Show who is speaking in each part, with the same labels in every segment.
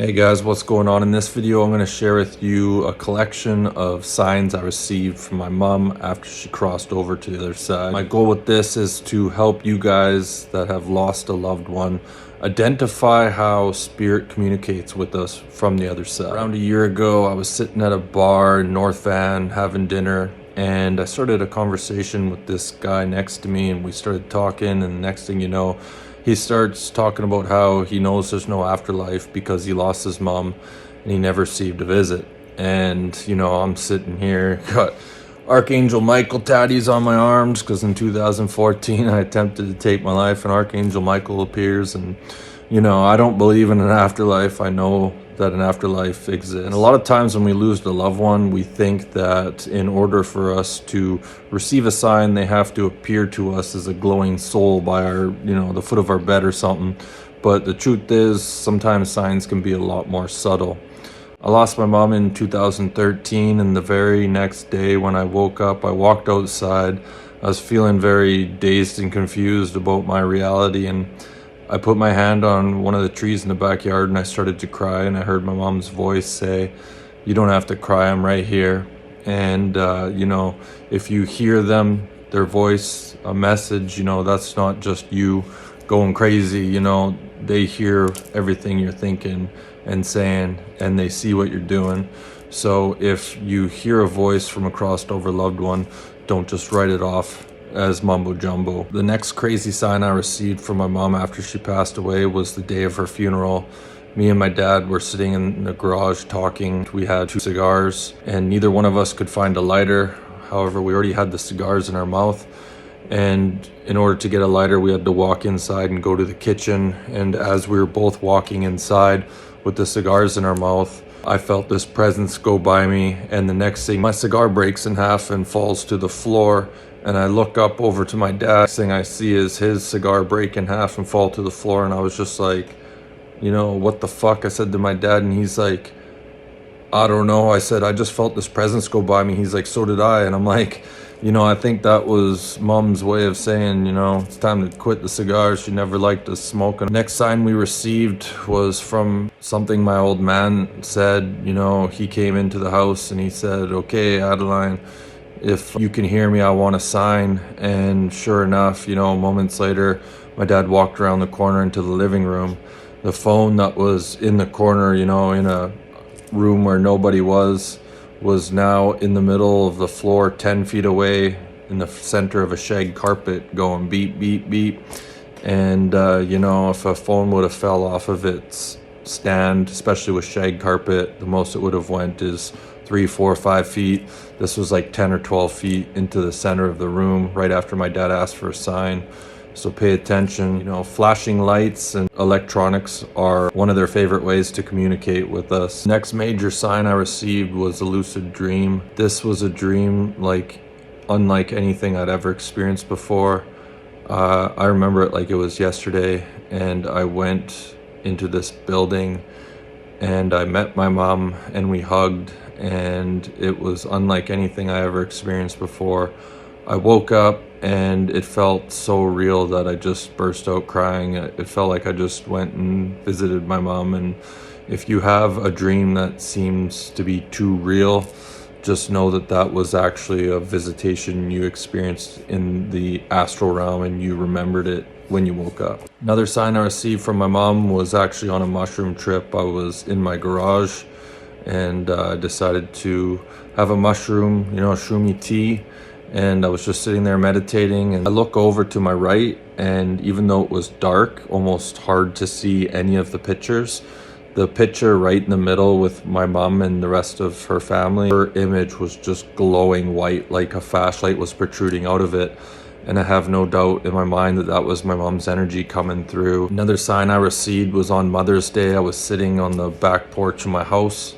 Speaker 1: Hey guys, what's going on? In this video, I'm going to share with you a collection of signs I received from my mom after she crossed over to the other side. My goal with this is to help you guys that have lost a loved one identify how spirit communicates with us from the other side. Around a year ago, I was sitting at a bar in North Van having dinner, and I started a conversation with this guy next to me, and we started talking, and the next thing you know, he starts talking about how he knows there's no afterlife because he lost his mom and he never received a visit. And, I'm sitting here, got Archangel Michael tattoos on my arms because in 2014 I attempted to take my life and Archangel Michael appears. And, I don't believe in an afterlife. I know that an afterlife exists. And a lot of times when we lose a loved one, we think that in order for us to receive a sign, they have to appear to us as a glowing soul by our, the foot of our bed or something. But the truth is, sometimes signs can be a lot more subtle. I lost my mom in 2013, and the very next day when I woke up, I walked outside. I was feeling very dazed and confused about my reality, and I put my hand on one of the trees in the backyard and I started to cry, and I heard my mom's voice say, "You don't have to cry, I'm right here." And, if you hear them, their voice, a message, that's not just you going crazy, they hear everything you're thinking and saying, and they see what you're doing. So if you hear a voice from a crossed over loved one, don't just write it off as mumbo jumbo. The next crazy sign I received from my mom after she passed away was the day of her funeral. Me and my dad were sitting in the garage talking. We had 2 cigars and neither one of us could find a lighter. However, we already had the cigars in our mouth, and in order to get a lighter we had to walk inside and go to the kitchen. And as we were both walking inside with the cigars in our mouth, I felt this presence go by me, and the next thing, my cigar breaks in half and falls to the floor. And I look up over to my dad. Next thing I see is his cigar break in half and fall to the floor. And I was just like, what the fuck? I said to my dad, and he's like, "I don't know." I said, "I just felt this presence go by me." He's like, "So did I." And I'm like, I think that was mom's way of saying, it's time to quit the cigars. She never liked us smoking. Next sign we received was from something my old man said. He came into the house and he said, "Okay, Adeline, if you can hear me, I want a sign." And sure enough, moments later, my dad walked around the corner into the living room. The phone that was in the corner, in a room where nobody was now in the middle of the floor, 10 feet away in the center of a shag carpet going beep, beep, beep. And, if a phone would have fell off of its stand, especially with shag carpet, the most it would have went is 3, 4, 5 feet. This was like 10 or 12 feet into the center of the room right after my dad asked for a sign. So pay attention. Flashing lights and electronics are one of their favorite ways to communicate with us. Next major sign I received was a lucid dream. This was a dream unlike anything I'd ever experienced before. I remember it like it was yesterday, and I went into this building and I met my mom and we hugged, and it was unlike anything I ever experienced before. I woke up and it felt so real that I just burst out crying. It felt like I just went and visited my mom. And if you have a dream that seems to be too real, just know that that was actually a visitation you experienced in the astral realm and you remembered it when you woke up. Another sign I received from my mom was actually on a mushroom trip. I was in my garage and I decided to have a mushroom, shroomy tea. And I was just sitting there meditating, and I look over to my right, and even though it was dark, almost hard to see any of the pictures, the picture right in the middle with my mom and the rest of her family, her image was just glowing white, like a flashlight was protruding out of it. And I have no doubt in my mind that that was my mom's energy coming through. Another sign I received was on Mother's Day. I was sitting on the back porch of my house,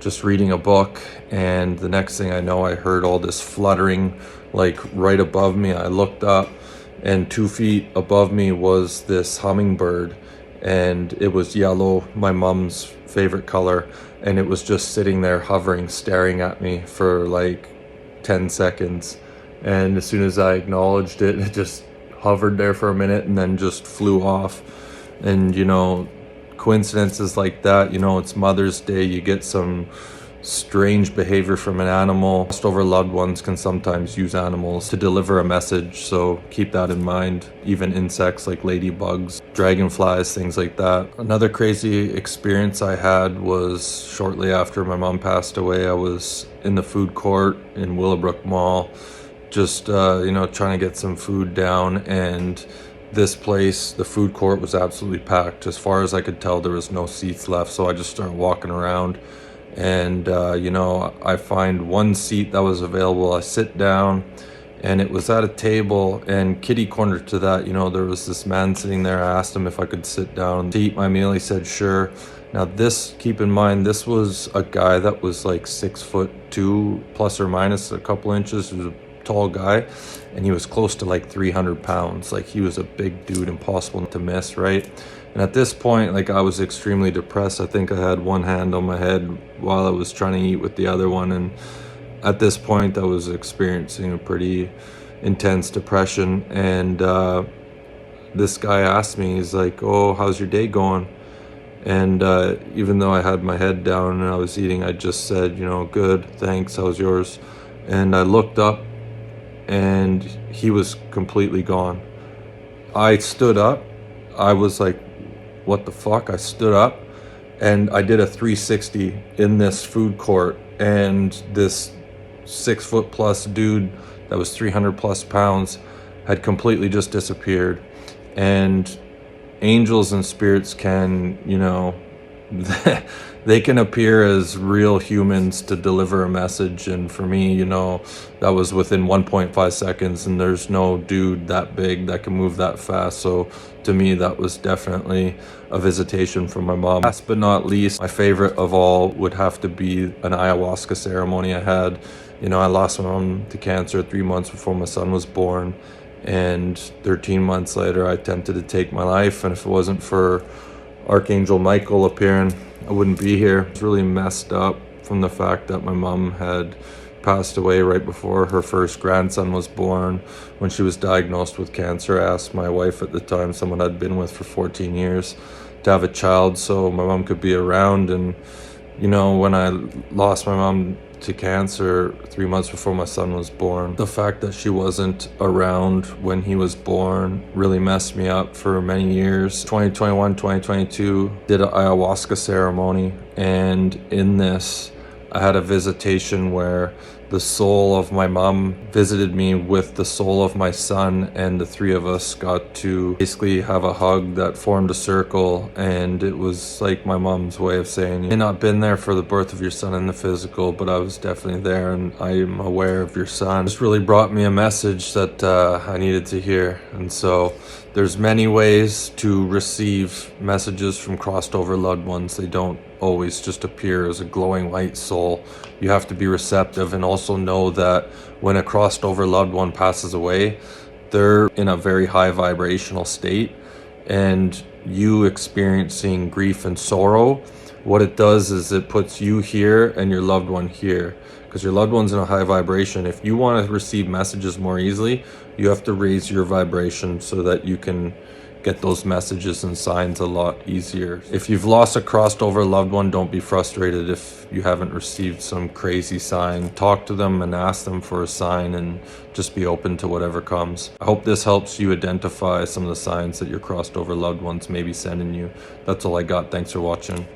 Speaker 1: just reading a book, and the next thing I know, I heard all this fluttering like right above me. I looked up, and 2 feet above me was this hummingbird, and it was yellow, my mom's favorite color, and it was just sitting there hovering, staring at me for like 10 seconds. And as soon as I acknowledged it, it just hovered there for a minute and then just flew off. And coincidences like that. You know, it's Mother's Day, you get some strange behavior from an animal. Lost over loved ones can sometimes use animals to deliver a message, so keep that in mind. Even insects like ladybugs, dragonflies, things like that. Another crazy experience I had was shortly after my mom passed away. I was in the food court in Willowbrook Mall, just you know, trying to get some food down, and this place, the food court, was absolutely packed. As far as I could tell, there was no seats left, so I just started walking around. And you know, I find one seat that was available. I sit down, and it was at a table, and kitty corner to that, you know, there was this man sitting there. I asked him if I could sit down to eat my meal. He said sure. Now this, keep in mind, this was a guy that was like 6'2", plus or minus a couple inches. He was a tall guy, and he was close to like 300 pounds. Like, he was a big dude, impossible to miss, right? And at this point, like, I was extremely depressed. I think I had one hand on my head while I was trying to eat with the other one. And at this point, I was experiencing a pretty intense depression. And this guy asked me, he's like, "Oh, how's your day going?" And even though I had my head down and I was eating, I just said, you know, "Good, thanks, how's yours?" And I looked up, and he was completely gone. I stood up. I was like, what the fuck? I stood up, and I did a 360 in this food court, and this 6 foot plus dude that was 300 plus pounds had completely just disappeared. And angels and spirits can, you know, they can appear as real humans to deliver a message. And for me, you know, that was within 1.5 seconds, and there's no dude that big that can move that fast. So to me, that was definitely a visitation from my mom. Last but not least, my favorite of all would have to be an ayahuasca ceremony I had. You know, I lost my mom to cancer 3 months before my son was born, and 13 months later I attempted to take my life. And if it wasn't for Archangel Michael appearing, I wouldn't be here. It's really messed up from the fact that my mom had passed away right before her first grandson was born. When she was diagnosed with cancer, I asked my wife at the time, someone I'd been with for 14 years, to have a child so my mom could be around. And you know, when I lost my mom to cancer 3 months before my son was born, the fact that she wasn't around when he was born really messed me up for many years. 2021, 2022, did an ayahuasca ceremony, and in this I had a visitation where the soul of my mom visited me with the soul of my son, and the three of us got to basically have a hug that formed a circle. And it was like my mom's way of saying, "You may not been there for the birth of your son in the physical, but I was definitely there, and I am aware of your son." This really brought me a message that I needed to hear. And so there's many ways to receive messages from crossed over loved ones. They don't always just appear as a glowing white soul. You have to be receptive, and also know that when a crossed over loved one passes away, they're in a very high vibrational state, and you experiencing grief and sorrow, what it does is it puts you here and your loved one here, because your loved one's in a high vibration. If you want to receive messages more easily, you have to raise your vibration so that you can get those messages and signs a lot easier. If you've lost a crossed over loved one, don't be frustrated if you haven't received some crazy sign. Talk to them and ask them for a sign, and just be open to whatever comes. I hope this helps you identify some of the signs that your crossed over loved ones may be sending you. That's all I got. Thanks for watching.